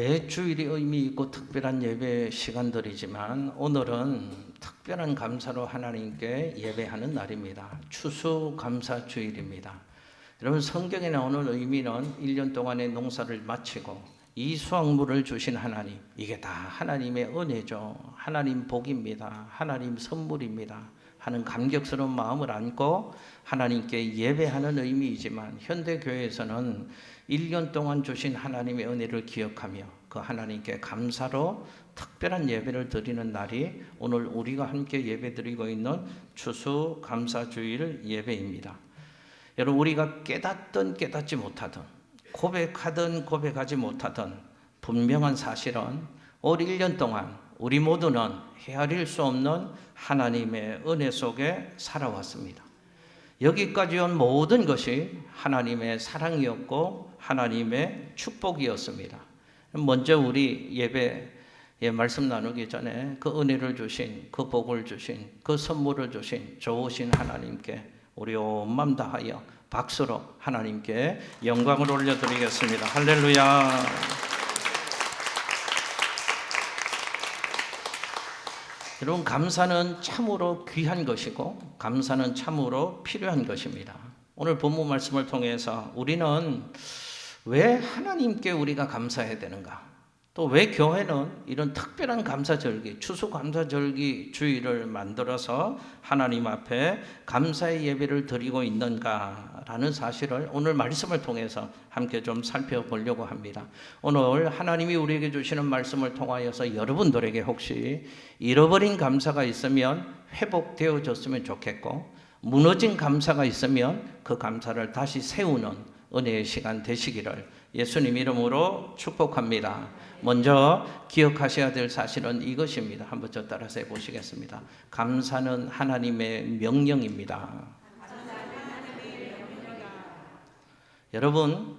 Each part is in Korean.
매 주일이 의미 있고 특별한 예배 시간들이지만 오늘은 특별한 감사로 하나님께 예배하는 날입니다. 추수감사주일입니다. 여러분, 성경에 나오는 의미는 1년 동안의 농사를 마치고 이 수확물을 주신 하나님, 이게 다 하나님의 은혜죠. 하나님 복입니다. 하나님 선물입니다 하는 감격스러운 마음을 안고 하나님께 예배하는 의미이지만, 현대교회에서는 1년 동안 주신 하나님의 은혜를 기억하며 그 하나님께 감사로 특별한 예배를 드리는 날이 오늘 우리가 함께 예배드리고 있는 추수감사주일 예배입니다. 여러분, 우리가 깨닫든 깨닫지 못하든, 고백하든 고백하지 못하든 분명한 사실은 올 1년 동안 우리 모두는 헤아릴 수 없는 하나님의 은혜 속에 살아왔습니다. 여기까지 온 모든 것이 하나님의 사랑이었고 하나님의 축복이었습니다. 먼저 우리 예배에 말씀 나누기 전에 그 은혜를 주신, 그 복을 주신, 그 선물을 주신 좋으신 하나님께 우리 온 마음 다하여 박수로 하나님께 영광을 올려드리겠습니다. 할렐루야. 여러분, 감사는 참으로 귀한 것이고 감사는 참으로 필요한 것입니다. 오늘 본문 말씀을 통해서 우리는 왜 하나님께 우리가 감사해야 되는가, 또 왜 교회는 이런 특별한 감사절기, 추수감사절기 주일을 만들어서 하나님 앞에 감사의 예배를 드리고 있는가라는 사실을 오늘 말씀을 통해서 함께 좀 살펴보려고 합니다. 오늘 하나님이 우리에게 주시는 말씀을 통하여서 여러분들에게 혹시 잃어버린 감사가 있으면 회복되어졌으면 좋겠고, 무너진 감사가 있으면 그 감사를 다시 세우는 은혜의 시간 되시기를 예수님 이름으로 축복합니다. 먼저 기억하셔야 될 사실은 이것입니다. 한번 저 따라서 해보시겠습니다. 감사는 하나님의 명령입니다. 여러분,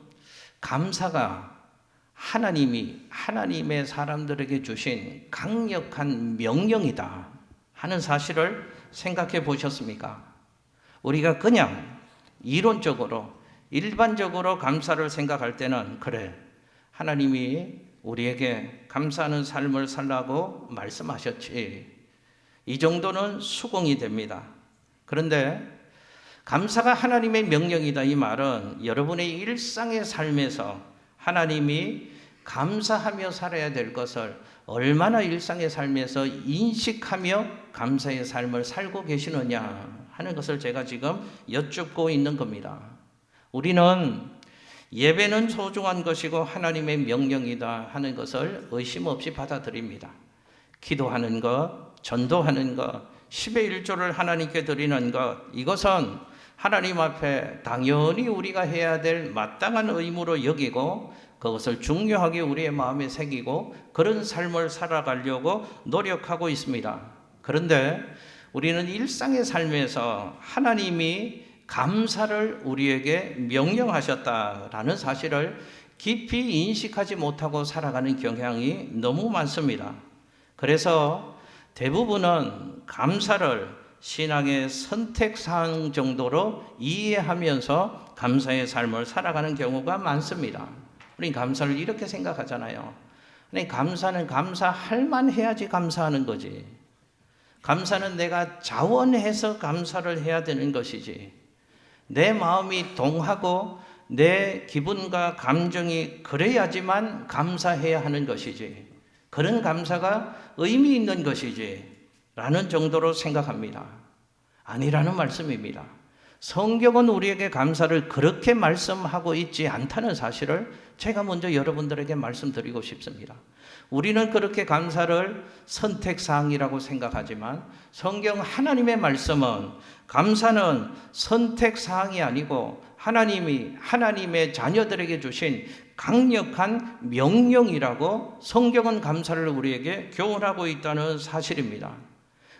감사가 하나님의 사람들에게 주신 강력한 명령이다 하는 사실을 생각해 보셨습니까? 우리가 그냥 이론적으로 일반적으로 감사를 생각할 때는, 그래, 하나님이 우리에게 감사하는 삶을 살라고 말씀하셨지, 이 정도는 수긍이 됩니다. 그런데 감사가 하나님의 명령이다, 이 말은 여러분의 일상의 삶에서 하나님이 감사하며 살아야 될 것을 얼마나 일상의 삶에서 인식하며 감사의 삶을 살고 계시느냐 하는 것을 제가 지금 여쭙고 있는 겁니다. 우리는 예배는 소중한 것이고 하나님의 명령이다 하는 것을 의심 없이 받아들입니다. 기도하는 것, 전도하는 것, 10의 1조를 하나님께 드리는 것, 이것은 하나님 앞에 당연히 우리가 해야 될 마땅한 의무로 여기고 그것을 중요하게 우리의 마음에 새기고 그런 삶을 살아가려고 노력하고 있습니다. 그런데 우리는 일상의 삶에서 하나님이 감사를 우리에게 명령하셨다라는 사실을 깊이 인식하지 못하고 살아가는 경향이 너무 많습니다. 그래서 대부분은 감사를 신앙의 선택사항 정도로 이해하면서 감사의 삶을 살아가는 경우가 많습니다. 우리 감사를 이렇게 생각하잖아요. 감사는 감사할 만해야지 감사하는 거지. 감사는 내가 자원해서 감사를 해야 되는 것이지. 내 마음이 동하고 내 기분과 감정이 그래야지만 감사해야 하는 것이지, 그런 감사가 의미 있는 것이지 라는 정도로 생각합니다. 아니라는 말씀입니다. 성경은 우리에게 감사를 그렇게 말씀하고 있지 않다는 사실을 제가 먼저 여러분들에게 말씀드리고 싶습니다. 우리는 그렇게 감사를 선택사항이라고 생각하지만 성경 하나님의 말씀은 감사는 선택사항이 아니고 하나님이 하나님의 자녀들에게 주신 강력한 명령이라고 성경은 감사를 우리에게 교훈하고 있다는 사실입니다.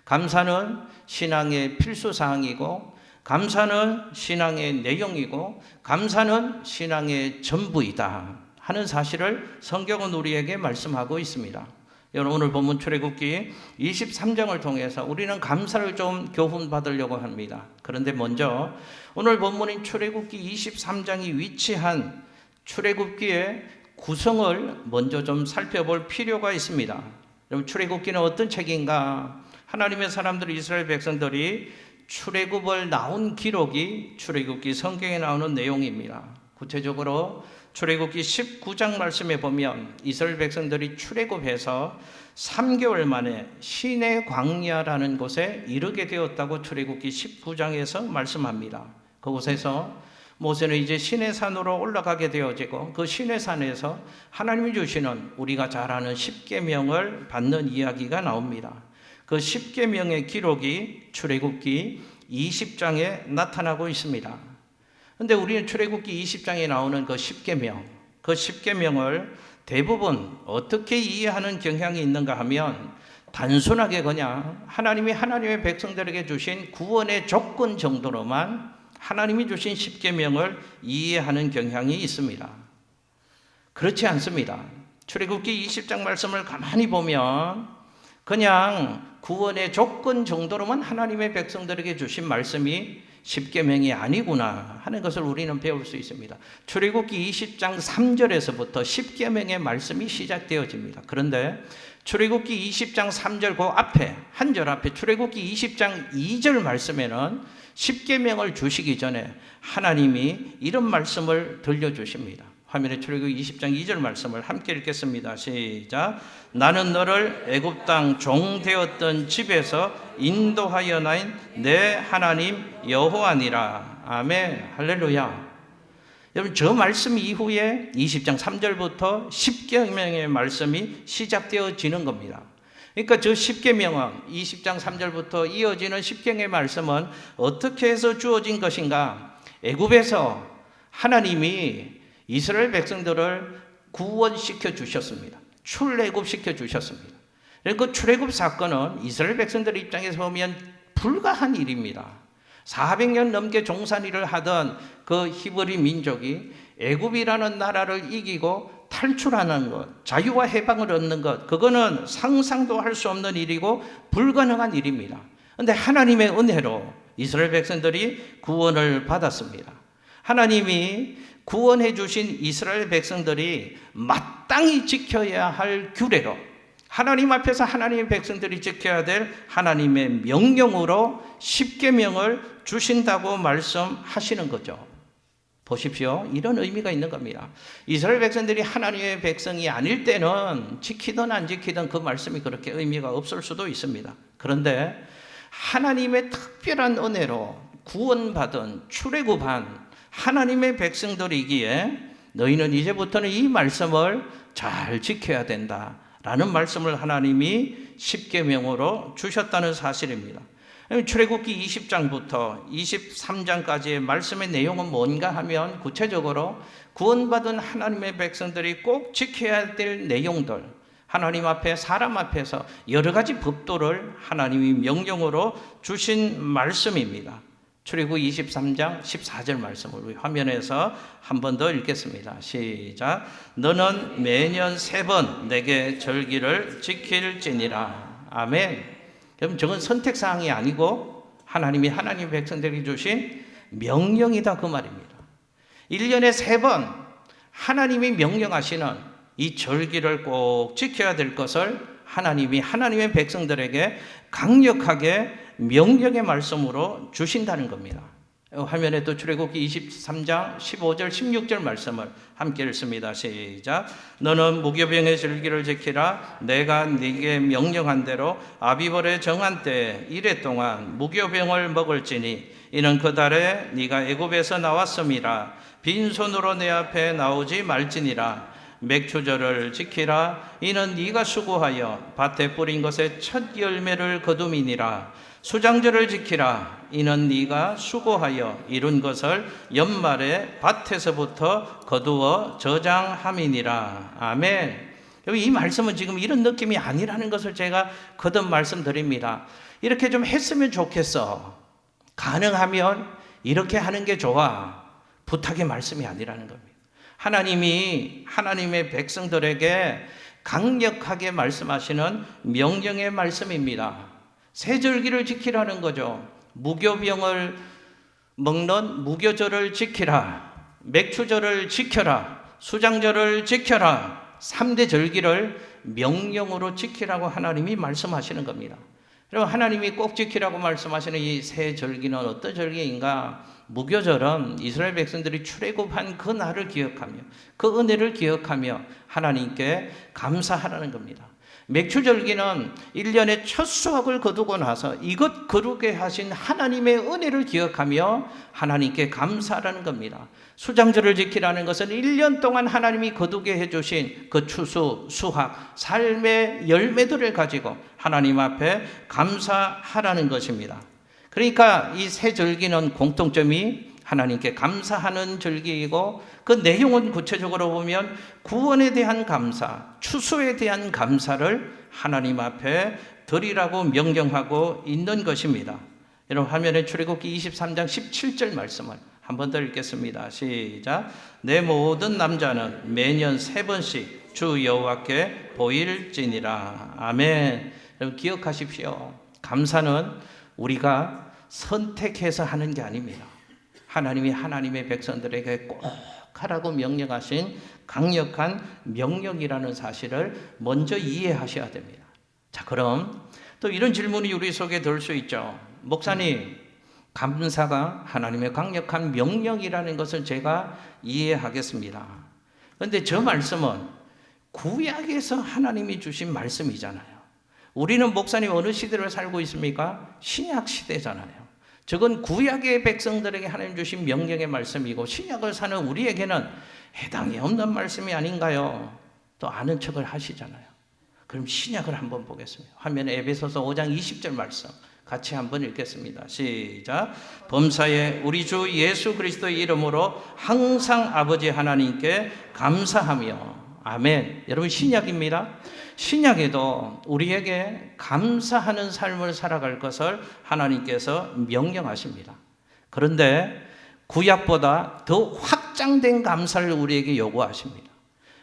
감사는 신앙의 필수사항이고, 감사는 신앙의 내용이고, 감사는 신앙의 전부이다 하는 사실을 성경은 우리에게 말씀하고 있습니다. 여러분, 오늘 본문 출애굽기 23장을 통해서 우리는 감사를 좀 교훈받으려고 합니다. 그런데 먼저 오늘 본문인 출애굽기 23장이 위치한 출애굽기의 구성을 먼저 좀 살펴볼 필요가 있습니다. 여러분, 출애굽기는 어떤 책인가? 하나님의 사람들, 이스라엘 백성들이 출애굽을 나온 기록이 출애굽기 성경에 나오는 내용입니다. 구체적으로 출애굽기 19장 말씀에 보면 이스라엘 백성들이 출애굽해서 3개월 만에 시내 광야라는 곳에 이르게 되었다고 출애굽기 19장에서 말씀합니다. 그곳에서 모세는 이제 시내산으로 올라가게 되어지고 그 시내산에서 하나님이 주시는 우리가 잘 아는 십계명을 받는 이야기가 나옵니다. 그 십계명의 기록이 출애굽기 20장에 나타나고 있습니다. 그런데 우리는 출애굽기 20장에 나오는 그 십계명, 그 십계명을 대부분 어떻게 이해하는 경향이 있는가 하면 단순하게 그냥 하나님이 하나님의 백성들에게 주신 구원의 조건 정도로만 하나님이 주신 십계명을 이해하는 경향이 있습니다. 그렇지 않습니다. 출애굽기 20장 말씀을 가만히 보면 그냥 구원의 조건 정도로만 하나님의 백성들에게 주신 말씀이 십계명이 아니구나 하는 것을 우리는 배울 수 있습니다. 출애굽기 20장 3절에서부터 십계명의 말씀이 시작되어집니다. 그런데 출애굽기 20장 3절 그 앞에 한 절 앞에 출애굽기 20장 2절 말씀에는 십계명을 주시기 전에 하나님이 이런 말씀을 들려주십니다. 화면에 출애굽기 20장 2절 말씀을 함께 읽겠습니다. 시작. 나는 너를 애굽 땅 종 되었던 집에서 인도하여 나인 내 하나님 여호와니라. 아멘. 할렐루야. 여러분, 저 말씀 이후에 20장 3절부터 십계명의 말씀이 시작되어지는 겁니다. 그러니까 저 십계명은 20장 3절부터 이어지는 십계명의 말씀은 어떻게 해서 주어진 것인가? 애굽에서 하나님이 이스라엘 백성들을 구원시켜 주셨습니다. 출애굽시켜 주셨습니다. 그 출애굽 사건은 이스라엘 백성들 입장에서 보면 불가한 일입니다. 400년 넘게 종산일을 하던 그 히브리 민족이 애굽이라는 나라를 이기고 탈출하는 것, 자유와 해방을 얻는 것, 그거는 상상도 할 수 없는 일이고 불가능한 일입니다. 그런데 하나님의 은혜로 이스라엘 백성들이 구원을 받았습니다. 하나님이 구원해 주신 이스라엘 백성들이 마땅히 지켜야 할 규례로, 하나님 앞에서 하나님의 백성들이 지켜야 될 하나님의 명령으로 십계명을 주신다고 말씀하시는 거죠. 보십시오. 이런 의미가 있는 겁니다. 이스라엘 백성들이 하나님의 백성이 아닐 때는 지키든 안 지키든 그 말씀이 그렇게 의미가 없을 수도 있습니다. 그런데 하나님의 특별한 은혜로 구원받은 출애굽한 하나님의 백성들이기에 너희는 이제부터는 이 말씀을 잘 지켜야 된다라는 말씀을 하나님이 십계명으로 주셨다는 사실입니다. 출애굽기 20장부터 23장까지의 말씀의 내용은 뭔가 하면 구체적으로 구원받은 하나님의 백성들이 꼭 지켜야 될 내용들, 하나님 앞에 사람 앞에서 여러 가지 법도를 하나님이 명령으로 주신 말씀입니다. 출애굽기 23장 14절 말씀을 우리 화면에서 한 번 더 읽겠습니다. 시작. 너는 매년 3번 내게 절기를 지킬지니라. 아멘. 여러분, 저건 선택사항이 아니고 하나님이 하나님 백성들에게 주신 명령이다 그 말입니다. 1년에 3번 하나님이 명령하시는 이 절기를 꼭 지켜야 될 것을 하나님이 하나님의 백성들에게 강력하게 명령의 말씀으로 주신다는 겁니다. 화면에 또 출애굽기 23장 15절 16절 말씀을 함께 읽습니다. 시작. 너는 무교병의 절기를 지키라. 내가 네게 명령한 대로 아비벌의 정한 때에 이래 동안 무교병을 먹을지니 이는 그 달에 네가 애굽에서 나왔음이라. 빈손으로 내 앞에 나오지 말지니라. 맥추절을 지키라. 이는 네가 수고하여 밭에 뿌린 것의 첫 열매를 거둠이니라. 수장절을 지키라. 이는 네가 수고하여 이룬 것을 연말에 밭에서부터 거두어 저장함이니라. 아멘. 이 말씀은 지금 이런 느낌이 아니라는 것을 제가 거듭 말씀드립니다. 이렇게 좀 했으면 좋겠어. 가능하면 이렇게 하는 게 좋아. 부탁의 말씀이 아니라는 겁니다. 하나님이 하나님의 백성들에게 강력하게 말씀하시는 명령의 말씀입니다. 세절기를 지키라는 거죠. 무교병을 먹는 무교절을 지키라. 맥추절을 지켜라. 수장절을 지켜라. 3대 절기를 명령으로 지키라고 하나님이 말씀하시는 겁니다. 여러분, 하나님이 꼭 지키라고 말씀하시는 이 세 절기는 어떤 절기인가? 무교절은 이스라엘 백성들이 출애굽한 그 날을 기억하며 그 은혜를 기억하며 하나님께 감사하라는 겁니다. 맥추절기는 1년의 첫 수확을 거두고 나서 이것 거두게 하신 하나님의 은혜를 기억하며 하나님께 감사하라는 겁니다. 수장절을 지키라는 것은 1년 동안 하나님이 거두게 해주신 그 추수, 수확, 삶의 열매들을 가지고 하나님 앞에 감사하라는 것입니다. 그러니까 이 세 절기는 공통점이 하나님께 감사하는 절기이고 그 내용은 구체적으로 보면 구원에 대한 감사, 추수에 대한 감사를 하나님 앞에 드리라고 명령하고 있는 것입니다. 여러분, 화면에 출애굽기 23장 17절 말씀을 한 번 더 읽겠습니다. 시작. 내 모든 남자는 매년 3번씩 주 여호와께 보일지니라. 아멘. 여러분, 기억하십시오. 감사는 우리가 선택해서 하는 게 아닙니다. 하나님이 하나님의 백성들에게 꼭 하라고 명령하신 강력한 명령이라는 사실을 먼저 이해하셔야 됩니다. 자, 그럼 또 이런 질문이 우리 속에 들 수 있죠. 목사님, 감사가 하나님의 강력한 명령이라는 것을 제가 이해하겠습니다. 그런데 저 말씀은 구약에서 하나님이 주신 말씀이잖아요. 우리는 목사님 어느 시대를 살고 있습니까? 신약 시대잖아요. 저건 구약의 백성들에게 하나님 주신 명령의 말씀이고 신약을 사는 우리에게는 해당이 없는 말씀이 아닌가요? 또 아는 척을 하시잖아요. 그럼 신약을 한번 보겠습니다. 화면에 에베소서 5장 20절 말씀 같이 한번 읽겠습니다. 시작. 범사에 우리 주 예수 그리스도의 이름으로 항상 아버지 하나님께 감사하며. 아멘. 여러분, 신약입니다. 신약에도 우리에게 감사하는 삶을 살아갈 것을 하나님께서 명령하십니다. 그런데 구약보다 더 확장된 감사를 우리에게 요구하십니다.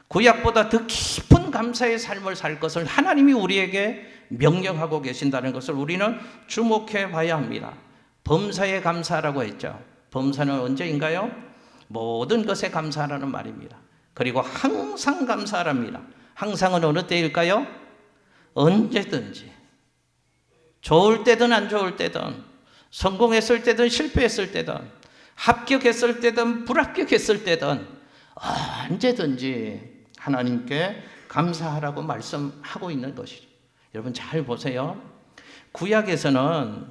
구약보다 더 깊은 감사의 삶을 살 것을 하나님이 우리에게 명령하고 계신다는 것을 우리는 주목해 봐야 합니다. 범사에 감사하라고 했죠. 범사는 언제인가요? 모든 것에 감사하라는 말입니다. 그리고 항상 감사하랍니다. 항상은 어느 때일까요? 언제든지. 좋을 때든 안 좋을 때든, 성공했을 때든 실패했을 때든, 합격했을 때든 불합격했을 때든 언제든지 하나님께 감사하라고 말씀하고 있는 것이죠. 여러분, 잘 보세요. 구약에서는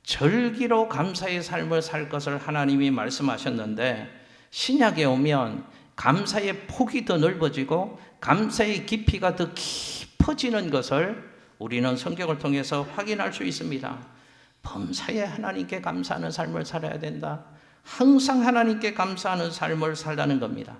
절기로 감사의 삶을 살 것을 하나님이 말씀하셨는데 신약에 오면 감사의 폭이 더 넓어지고 감사의 깊이가 더 깊어지는 것을 우리는 성경을 통해서 확인할 수 있습니다. 범사에 하나님께 감사하는 삶을 살아야 된다. 항상 하나님께 감사하는 삶을 살라는 겁니다.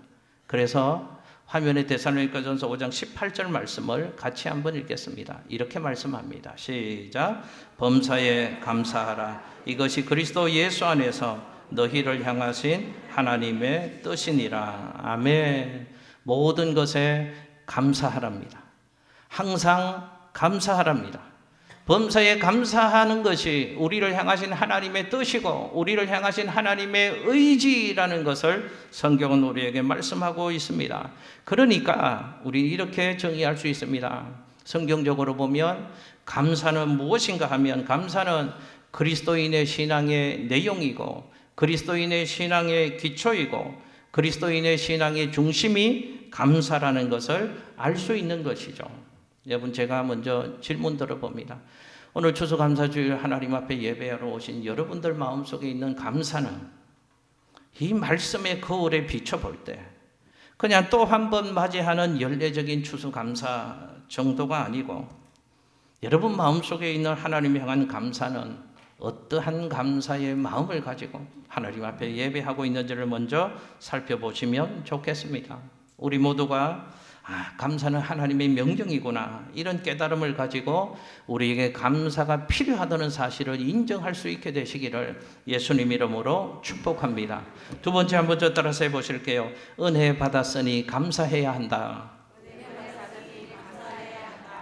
그래서 화면에 데살로니가전서 5장 18절 말씀을 같이 한번 읽겠습니다. 이렇게 말씀합니다. 시작. 범사에 감사하라. 이것이 그리스도 예수 안에서 너희를 향하신 하나님의 뜻이니라. 아멘. 모든 것에 감사하랍니다. 항상 감사하랍니다. 범사에 감사하는 것이 우리를 향하신 하나님의 뜻이고 우리를 향하신 하나님의 의지라는 것을 성경은 우리에게 말씀하고 있습니다. 그러니까 우리 이렇게 정의할 수 있습니다. 성경적으로 보면 감사는 무엇인가 하면 감사는 그리스도인의 신앙의 내용이고 그리스도인의 신앙의 기초이고 그리스도인의 신앙의 중심이 감사라는 것을 알 수 있는 것이죠. 여러분, 제가 먼저 질문 들어봅니다. 오늘 추수감사주일 하나님 앞에 예배하러 오신 여러분들 마음속에 있는 감사는 이 말씀의 거울에 비춰볼 때 그냥 또 한 번 맞이하는 연례적인 추수감사 정도가 아니고 여러분 마음속에 있는 하나님을 향한 감사는 어떠한 감사의 마음을 가지고 하나님 앞에 예배하고 있는지를 먼저 살펴보시면 좋겠습니다. 우리 모두가 감사는 하나님의 명령이구나 이런 깨달음을 가지고 우리에게 감사가 필요하다는 사실을 인정할 수 있게 되시기를 예수님 이름으로 축복합니다. 두 번째 한번 저 따라서 해보실게요. 은혜 받았으니 감사해야 한다.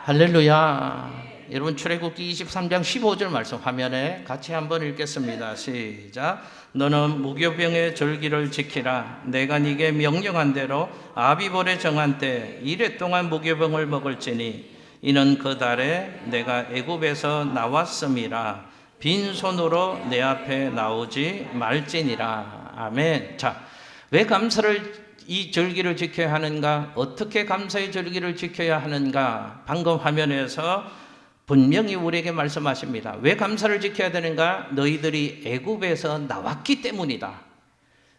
할렐루야. 여러분 출애굽기 23장 15절 말씀 화면에 같이 한번 읽겠습니다. 시작. 너는 무교병의 절기를 지키라. 내가 네게 명령한 대로 아비볼에 정한 때 이레 동안 무교병을 먹을지니 이는 그 달에 내가 애굽에서 나왔음이라. 빈손으로 내 앞에 나오지 말지니라. 아멘. 자, 왜 감사를 이 절기를 지켜야 하는가? 어떻게 감사의 절기를 지켜야 하는가? 방금 화면에서 분명히 우리에게 말씀하십니다. 왜 감사를 지켜야 되는가? 너희들이 애굽에서 나왔기 때문이다.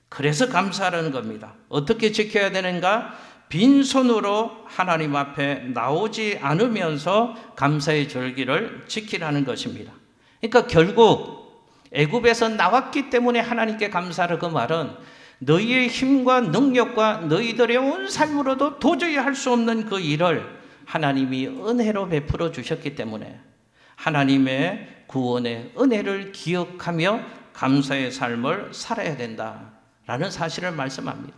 그래서 감사하는 겁니다. 어떻게 지켜야 되는가? 빈손으로 하나님 앞에 나오지 않으면서 감사의 절기를 지키라는 것입니다. 그러니까 결국 애굽에서 나왔기 때문에 하나님께 감사하라, 그 말은 너희의 힘과 능력과 너희들의 온 삶으로도 도저히 할 수 없는 그 일을 하나님이 은혜로 베풀어 주셨기 때문에 하나님의 구원의 은혜를 기억하며 감사의 삶을 살아야 된다라는 사실을 말씀합니다.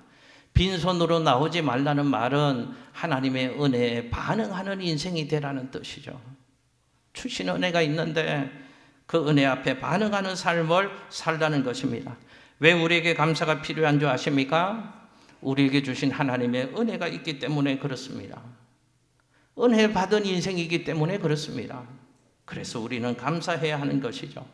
빈손으로 나오지 말라는 말은 하나님의 은혜에 반응하는 인생이 되라는 뜻이죠. 주신 은혜가 있는데 그 은혜 앞에 반응하는 삶을 살라는 것입니다. 왜 우리에게 감사가 필요한 줄 아십니까? 우리에게 주신 하나님의 은혜가 있기 때문에 그렇습니다. 은혜 받은 인생이기 때문에 그렇습니다. 그래서 우리는 감사해야 하는 것이죠.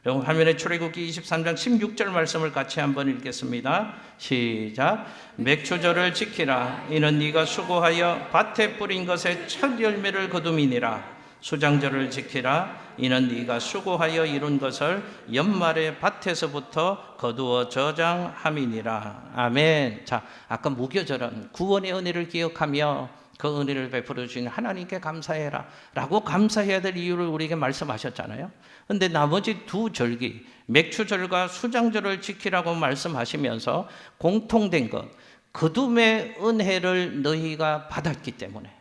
여러분 화면에 출애굽기 23장 16절 말씀을 같이 한번 읽겠습니다. 시작. 맥추절을 지키라. 이는 네가 수고하여 밭에 뿌린 것의 첫 열매를 거둠이니라. 수장절을 지키라. 이는 네가 수고하여 이룬 것을 연말에 밭에서부터 거두어 저장함이니라. 아멘. 자, 아까 무교절은 구원의 은혜를 기억하며 그 은혜를 베풀어 주신 하나님께 감사해라 라고 감사해야 될 이유를 우리에게 말씀하셨잖아요. 그런데 나머지 두 절기, 맥추절과 수장절을 지키라고 말씀하시면서 공통된 것, 거둠의 은혜를 너희가 받았기 때문에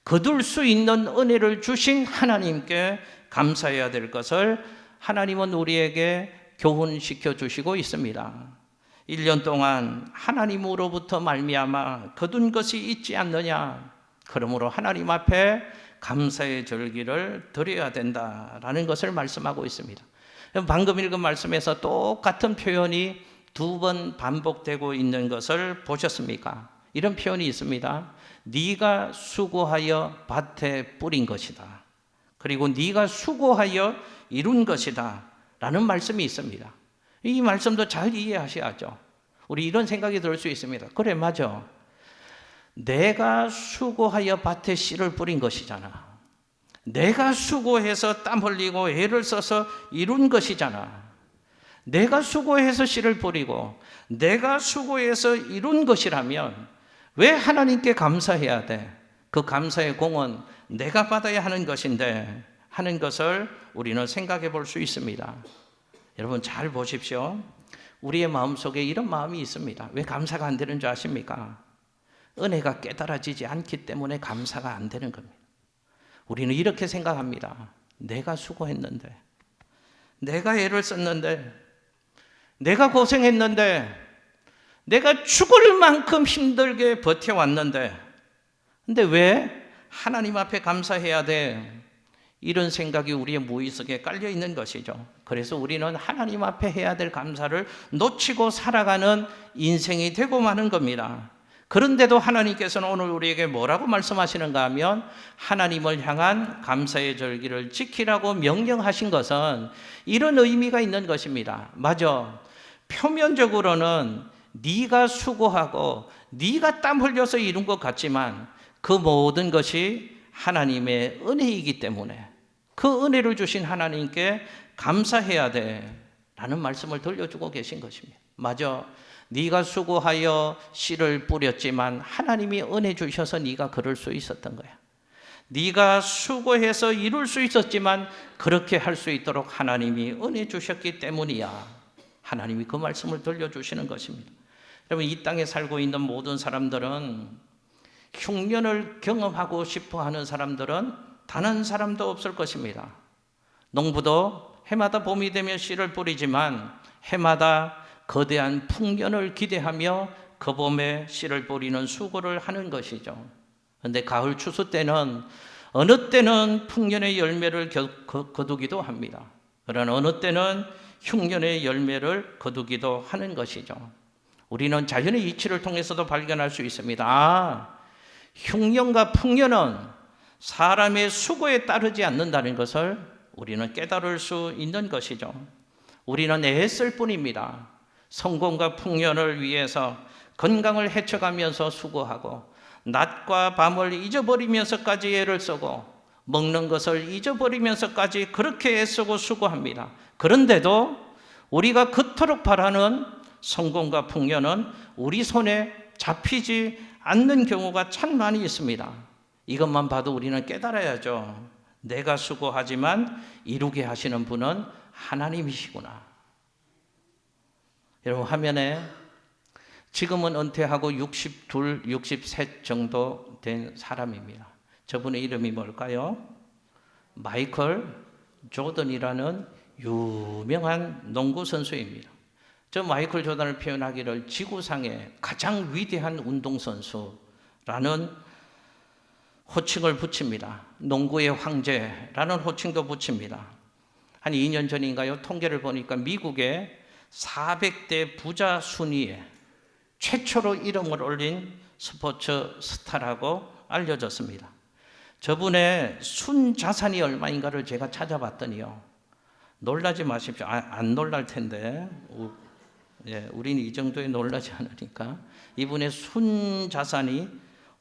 거둘 수 있는 은혜를 주신 하나님께 감사해야 될 것을 하나님은 우리에게 교훈시켜 주시고 있습니다. 1년 동안 하나님으로부터 말미암아 거둔 것이 있지 않느냐? 그러므로 하나님 앞에 감사의 절기를 드려야 된다라는 것을 말씀하고 있습니다. 방금 읽은 말씀에서 똑같은 표현이 두 번 반복되고 있는 것을 보셨습니까? 이런 표현이 있습니다. 네가 수고하여 밭에 뿌린 것이다. 그리고 네가 수고하여 이룬 것이다 라는 말씀이 있습니다. 이 말씀도 잘 이해하셔야죠. 우리 이런 생각이 들 수 있습니다. 그래, 맞아. 내가 수고하여 밭에 씨를 뿌린 것이잖아. 내가 수고해서 땀 흘리고 애를 써서 이룬 것이잖아. 내가 수고해서 씨를 뿌리고 내가 수고해서 이룬 것이라면 왜 하나님께 감사해야 돼? 그 감사의 공은 내가 받아야 하는 것인데 하는 것을 우리는 생각해 볼 수 있습니다. 여러분 잘 보십시오. 우리의 마음속에 이런 마음이 있습니다. 왜 감사가 안 되는 줄 아십니까? 은혜가 깨달아지지 않기 때문에 감사가 안 되는 겁니다. 우리는 이렇게 생각합니다. 내가 수고했는데, 내가 애를 썼는데, 내가 고생했는데, 내가 죽을 만큼 힘들게 버텨왔는데, 근데 왜 하나님 앞에 감사해야 돼? 이런 생각이 우리의 무의식에 깔려 있는 것이죠. 그래서 우리는 하나님 앞에 해야 될 감사를 놓치고 살아가는 인생이 되고 마는 겁니다. 그런데도 하나님께서는 오늘 우리에게 뭐라고 말씀하시는가 하면 하나님을 향한 감사의 절기를 지키라고 명령하신 것은 이런 의미가 있는 것입니다. 맞아. 표면적으로는 네가 수고하고 네가 땀 흘려서 이룬 것 같지만 그 모든 것이 하나님의 은혜이기 때문에 그 은혜를 주신 하나님께 감사해야 돼 라는 말씀을 들려주고 계신 것입니다. 맞아. 네가 수고하여 씨를 뿌렸지만 하나님이 은혜 주셔서 네가 그럴 수 있었던 거야. 네가 수고해서 이룰 수 있었지만 그렇게 할 수 있도록 하나님이 은혜 주셨기 때문이야. 하나님이 그 말씀을 들려주시는 것입니다. 여러분 이 땅에 살고 있는 모든 사람들은 흉년을 경험하고 싶어하는 사람들은 단 한 사람도 없을 것입니다. 농부도 해마다 봄이 되면 씨를 뿌리지만 해마다 거대한 풍년을 기대하며 그 봄에 씨를 뿌리는 수고를 하는 것이죠. 그런데 가을 추수 때는 어느 때는 풍년의 열매를 거두기도 합니다. 그러나 어느 때는 흉년의 열매를 거두기도 하는 것이죠. 우리는 자연의 이치를 통해서도 발견할 수 있습니다. 흉년과 풍년은 사람의 수고에 따르지 않는다는 것을 우리는 깨달을 수 있는 것이죠. 우리는 애쓸 뿐입니다. 성공과 풍년을 위해서 건강을 해쳐가면서 수고하고 낮과 밤을 잊어버리면서까지 애를 쓰고 먹는 것을 잊어버리면서까지 그렇게 애쓰고 수고합니다. 그런데도 우리가 그토록 바라는 성공과 풍년은 우리 손에 잡히지 않는 경우가 참 많이 있습니다. 이것만 봐도 우리는 깨달아야죠. 내가 수고하지만 이루게 하시는 분은 하나님이시구나. 여러분, 화면에 지금은 은퇴하고 62, 63 정도 된 사람입니다. 저분의 이름이 뭘까요? 마이클 조던이라는 유명한 농구 선수입니다. 저 마이클 조던을 표현하기를 지구상의 가장 위대한 운동선수라는 호칭을 붙입니다. 농구의 황제라는 호칭도 붙입니다. 한 2년 전인가요? 통계를 보니까 미국의 400대 부자 순위에 최초로 이름을 올린 스포츠 스타라고 알려졌습니다. 저분의 순자산이 얼마인가를 제가 찾아봤더니요. 놀라지 마십시오. 안 놀랄 텐데. 우리는 이 정도에 놀라지 않으니까. 이분의 순자산이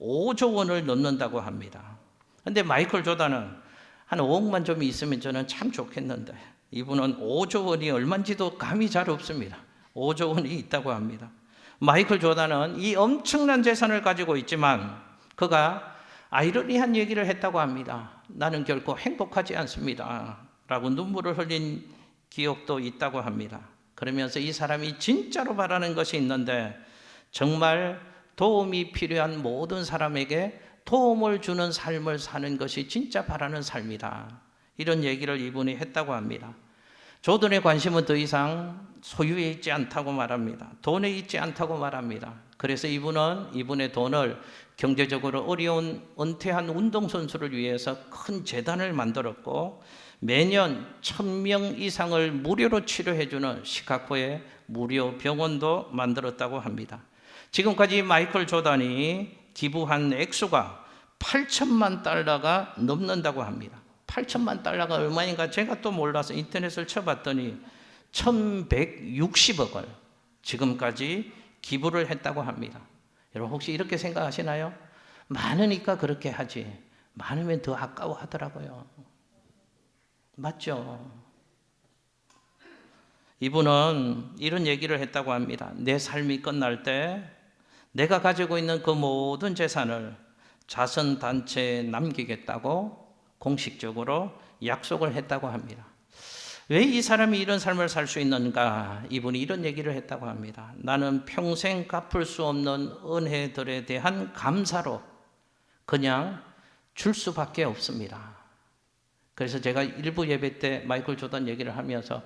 5조 원을 넘는다고 합니다. 그런데 마이클 조던은 한 5억만 좀 있으면 저는 참 좋겠는데 이분은 5조 원이 얼마인지도 감이 잘 없습니다. 5조 원이 있다고 합니다. 마이클 조던은 이 엄청난 재산을 가지고 있지만 그가 아이러니한 얘기를 했다고 합니다. 나는 결코 행복하지 않습니다. 라고 눈물을 흘린 기억도 있다고 합니다. 그러면서 이 사람이 진짜로 바라는 것이 있는데 정말 도움이 필요한 모든 사람에게 도움을 주는 삶을 사는 것이 진짜 바라는 삶이다. 이런 얘기를 이분이 했다고 합니다. 조던의 관심은 더 이상 소유에 있지 않다고 말합니다. 돈에 있지 않다고 말합니다. 그래서 이분의 돈을 경제적으로 어려운 은퇴한 운동선수를 위해서 큰 재단을 만들었고 매년 1000명 이상을 무료로 치료해주는 시카고의 무료 병원도 만들었다고 합니다. 지금까지 마이클 조던이 기부한 액수가 8천만 달러가 넘는다고 합니다. 8천만 달러가 얼마인가 제가 또 몰라서 인터넷을 쳐봤더니 1160억을 지금까지 기부를 했다고 합니다. 여러분 혹시 이렇게 생각하시나요? 많으니까 그렇게 하지 많으면 더 아까워하더라고요. 맞죠? 이분은 이런 얘기를 했다고 합니다. 내 삶이 끝날 때 내가 가지고 있는 그 모든 재산을 자선단체에 남기겠다고 공식적으로 약속을 했다고 합니다. 왜 이 사람이 이런 삶을 살 수 있는가? 이분이 이런 얘기를 했다고 합니다. 나는 평생 갚을 수 없는 은혜들에 대한 감사로 그냥 줄 수밖에 없습니다. 그래서 제가 일부 예배 때 마이클 조던 얘기를 하면서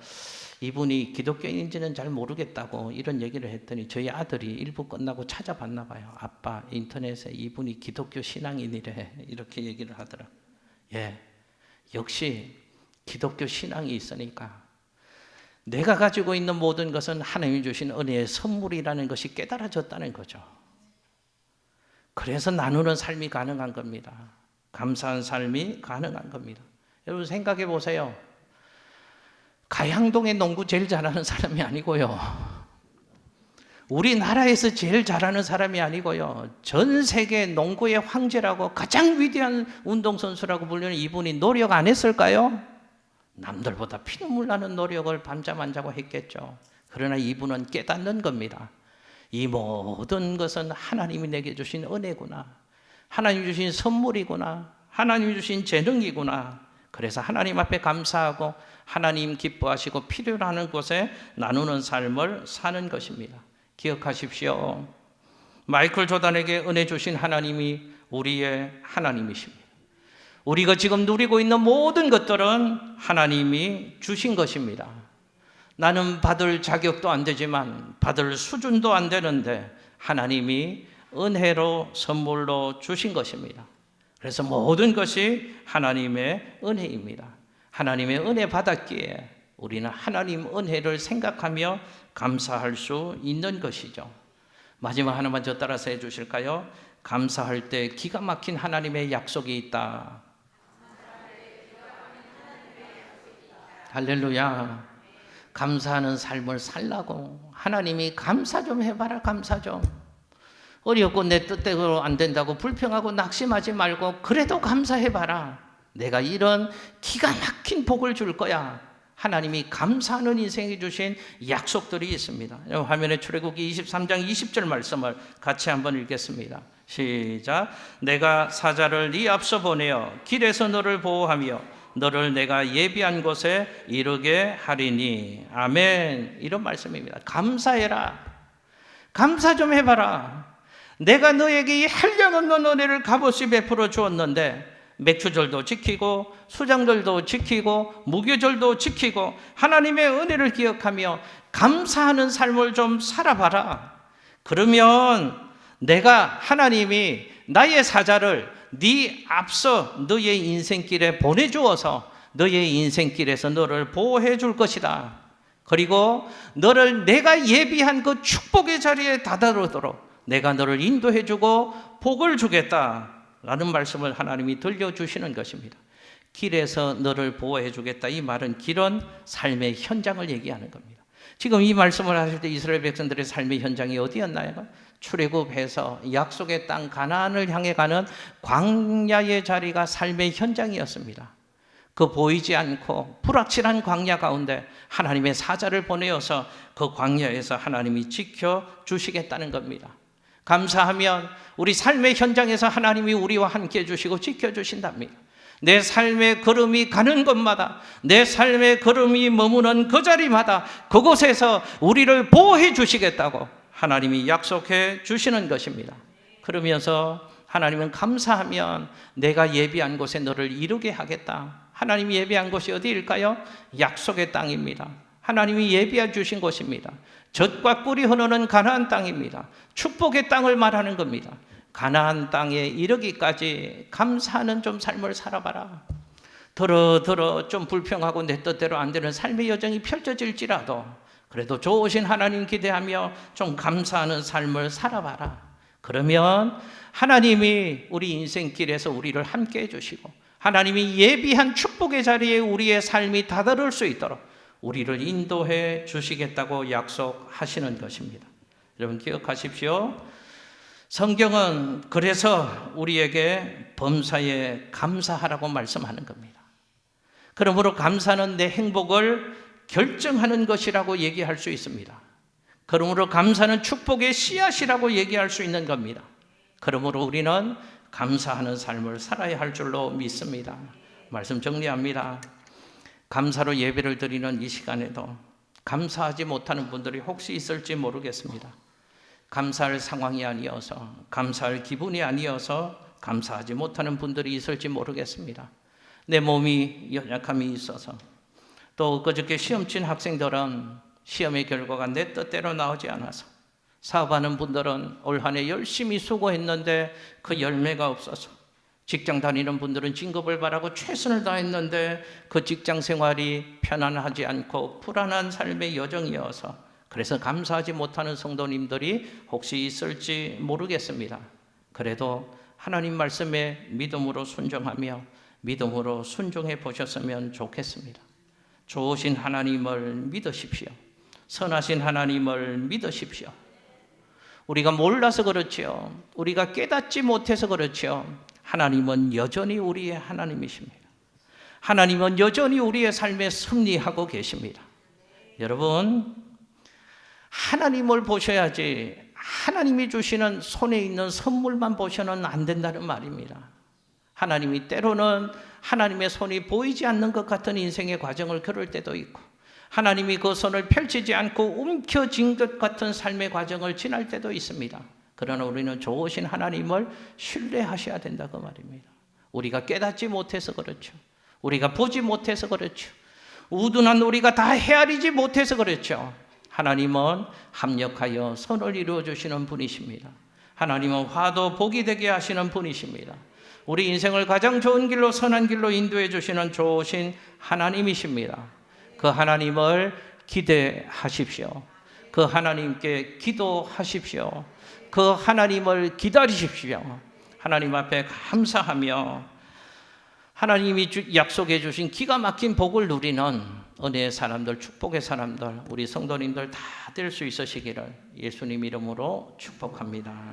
이분이 기독교인인지는 잘 모르겠다고 이런 얘기를 했더니 저희 아들이 일부 끝나고 찾아봤나 봐요. 아빠 인터넷에 이분이 기독교 신앙인이래 이렇게 얘기를 하더라고요. 예, 역시 기독교 신앙이 있으니까 내가 가지고 있는 모든 것은 하나님이 주신 은혜의 선물이라는 것이 깨달아졌다는 거죠. 그래서 나누는 삶이 가능한 겁니다. 감사한 삶이 가능한 겁니다. 여러분 생각해 보세요. 가양동의 농구 제일 잘하는 사람이 아니고요. 우리나라에서 제일 잘하는 사람이 아니고요. 전 세계 농구의 황제라고 가장 위대한 운동선수라고 불리는 이분이 노력 안 했을까요? 남들보다 피눈물 나는 노력을 밤잠 안 자고 했겠죠. 그러나 이분은 깨닫는 겁니다. 이 모든 것은 하나님이 내게 주신 은혜구나. 하나님이 주신 선물이구나. 하나님이 주신 재능이구나. 그래서 하나님 앞에 감사하고 하나님 기뻐하시고 필요로 하는 곳에 나누는 삶을 사는 것입니다. 기억하십시오. 마이클 조던에게 은혜 주신 하나님이 우리의 하나님이십니다. 우리가 지금 누리고 있는 모든 것들은 하나님이 주신 것입니다. 나는 받을 자격도 안 되지만 받을 수준도 안 되는데 하나님이 은혜로 선물로 주신 것입니다. 그래서 모든 것이 하나님의 은혜입니다. 하나님의 은혜 받았기에 우리는 하나님 은혜를 생각하며 감사할 수 있는 것이죠. 마지막 하나만 저 따라서 해 주실까요? 감사할 때 기가 막힌 하나님의 약속이 있다. 할렐루야. 감사하는 삶을 살라고 하나님이 감사 좀 해봐라. 감사 좀. 어렵고 내 뜻대로 안 된다고 불평하고 낙심하지 말고 그래도 감사해봐라. 내가 이런 기가 막힌 복을 줄 거야. 하나님이 감사하는 인생이 주신 약속들이 있습니다. 화면에 출애굽기 23장 20절 말씀을 같이 한번 읽겠습니다. 시작. 내가 사자를 네 앞서 보내어 길에서 너를 보호하며 너를 내가 예비한 곳에 이르게 하리니. 아멘. 이런 말씀입니다. 감사해라. 감사 좀 해봐라. 내가 너에게 이 한량없는 은혜를 값없이 베풀어 주었는데 맥주절도 지키고 수장절도 지키고 무교절도 지키고 하나님의 은혜를 기억하며 감사하는 삶을 좀 살아봐라. 그러면 내가 하나님이 나의 사자를 네 앞서 너의 인생길에 보내주어서 너의 인생길에서 너를 보호해 줄 것이다. 그리고 너를 내가 예비한 그 축복의 자리에 다다르도록 내가 너를 인도해 주고 복을 주겠다 라는 말씀을 하나님이 들려주시는 것입니다. 길에서 너를 보호해 주겠다. 이 말은 길은 삶의 현장을 얘기하는 겁니다. 지금 이 말씀을 하실 때 이스라엘 백성들의 삶의 현장이 어디였나요? 출애굽해서 약속의 땅 가나안을 향해 가는 광야의 자리가 삶의 현장이었습니다. 그 보이지 않고 불확실한 광야 가운데 하나님의 사자를 보내어서 그 광야에서 하나님이 지켜주시겠다는 겁니다. 감사하면 우리 삶의 현장에서 하나님이 우리와 함께 해주시고 지켜주신답니다. 내 삶의 걸음이 가는 곳마다, 내 삶의 걸음이 머무는 그 자리마다 그곳에서 우리를 보호해 주시겠다고 하나님이 약속해 주시는 것입니다. 그러면서 하나님은 감사하면 내가 예비한 곳에 너를 이루게 하겠다. 하나님이 예비한 곳이 어디일까요? 약속의 땅입니다. 하나님이 예비해 주신 곳입니다. 젖과 꿀이 흐르는 가나안 땅입니다. 축복의 땅을 말하는 겁니다. 가나안 땅에 이르기까지 감사하는 좀 삶을 살아봐라. 더러 좀 불평하고 내 뜻대로 안 되는 삶의 여정이 펼쳐질지라도 그래도 좋으신 하나님 기대하며 좀 감사하는 삶을 살아봐라. 그러면 하나님이 우리 인생길에서 우리를 함께 해주시고 하나님이 예비한 축복의 자리에 우리의 삶이 다다를 수 있도록 우리를 인도해 주시겠다고 약속하시는 것입니다. 여러분 기억하십시오. 성경은 그래서 우리에게 범사에 감사하라고 말씀하는 겁니다. 그러므로 감사는 내 행복을 결정하는 것이라고 얘기할 수 있습니다. 그러므로 감사는 축복의 씨앗이라고 얘기할 수 있는 겁니다. 그러므로 우리는 감사하는 삶을 살아야 할 줄로 믿습니다. 말씀 정리합니다. 감사로 예배를 드리는 이 시간에도 감사하지 못하는 분들이 혹시 있을지 모르겠습니다. 감사할 상황이 아니어서, 감사할 기분이 아니어서 감사하지 못하는 분들이 있을지 모르겠습니다. 내 몸이 연약함이 있어서, 또 그저께 시험 친 학생들은 시험의 결과가 내 뜻대로 나오지 않아서, 사업하는 분들은 올 한 해 열심히 수고했는데 그 열매가 없어서, 직장 다니는 분들은 진급을 바라고 최선을 다했는데 그 직장 생활이 편안하지 않고 불안한 삶의 여정이어서 그래서 감사하지 못하는 성도님들이 혹시 있을지 모르겠습니다. 그래도 하나님 말씀에 믿음으로 순종하며 믿음으로 순종해 보셨으면 좋겠습니다. 좋으신 하나님을 믿으십시오. 선하신 하나님을 믿으십시오. 우리가 몰라서 그렇지요. 우리가 깨닫지 못해서 그렇지요. 하나님은 여전히 우리의 하나님이십니다. 하나님은 여전히 우리의 삶에 섭리하고 계십니다. 여러분, 하나님을 보셔야지 하나님이 주시는 손에 있는 선물만 보셔는 안 된다는 말입니다. 하나님이 때로는 하나님의 손이 보이지 않는 것 같은 인생의 과정을 걸을 때도 있고 하나님이 그 손을 펼치지 않고 움켜쥔 것 같은 삶의 과정을 지날 때도 있습니다. 그러나 우리는 좋으신 하나님을 신뢰하셔야 된다고 말입니다. 우리가 깨닫지 못해서 그렇죠. 우리가 보지 못해서 그렇죠. 우둔한 우리가 다 헤아리지 못해서 그렇죠. 하나님은 합력하여 선을 이루어 주시는 분이십니다. 하나님은 화도 복이 되게 하시는 분이십니다. 우리 인생을 가장 좋은 길로 선한 길로 인도해 주시는 좋으신 하나님이십니다. 그 하나님을 기대하십시오. 그 하나님께 기도하십시오. 그 하나님을 기다리십시오. 하나님 앞에 감사하며 하나님이 약속해 주신 기가 막힌 복을 누리는 은혜의 사람들, 축복의 사람들, 우리 성도님들 다 될 수 있으시기를 예수님 이름으로 축복합니다.